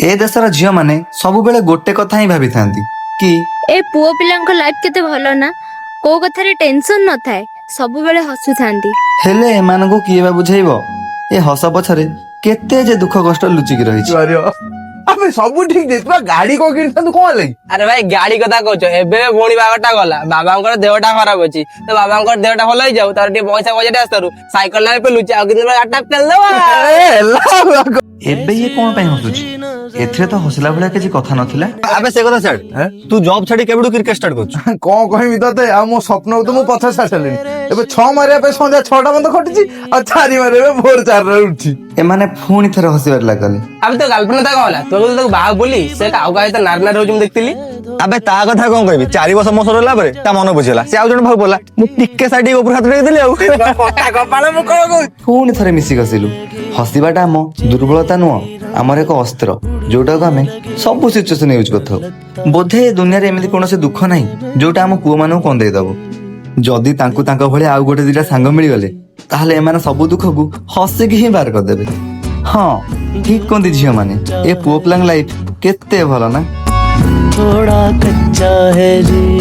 ए देशर झील माने सब बेले गोटे कथा ही भाभी थांती कि ए पुओ पिलांको लाइफ केते भलो ना को कथारे टेंशन न थाए सब बेले हसु थांती हेले एमानकु किए बा बुझाइबो ए हस पछरे केते जे दुख कष्ट लुचिकी रहिछि अबे सब ठीक जे तू गाड़ी को किन तू कोन लई अरे भाई गाड़ी कथा कहछ एबे भोणी बागटा गला बाबांकर देहटा खराब अछि तो बाबांकर देहटा भलो जाऊ तार टे पैसा बजेट आस्तरु साइकिल ला पे लुचा आ किन आटा पेल दवा एबे ये कोन पई हसुछि एथरे तो हसला भला किछि कथा नथिला अबे से कथा छाड़ तू जॉब छाड़ी केबडू क्रिकेट स्टार्ट करछ कोन कहमी तते आ मो स्वप्न तो मो पछा सासलेनी एबे 6 मारिया पे संध्या 6टा बंद खटिछि आ 4 मारिया पे भोर 4 रे उठी एमाने फुणी थरे हसिबार लागले अब तो गर्लफ्रेंड ता कहला तो बाहा बोली से काउ काहे त नारना रोज म देखतिली अबे ता कथा कोन कहबी 4 वर्ष मो सरला परे ता मन बुझेला से आ जण भाग बोला मु टिक्के साइड ऊपर हाथ रे देली आ पटा कपाळ मु कहू फुणी थरे मिसी गसिलु हसिबाटा हम दुर्बलता नुह आमर एक अस्त्र जोटा को आम सब सिचुएसन यूज करथौ बोधे दुनिया रे एमिति कोनोसे दुख नाही जोटा हम पुओ मानू कोन देई दबो जदी तांकु तांका भले आउ गोटे दिटा सांग मिली गले ताहले एमाने सब दुख को हसे की ही बार कर देबे हां ठीक कोन दी झियो माने ए पुओ प्लांग लाइफ केते भलो ना थोड़ा कच्चा है जी।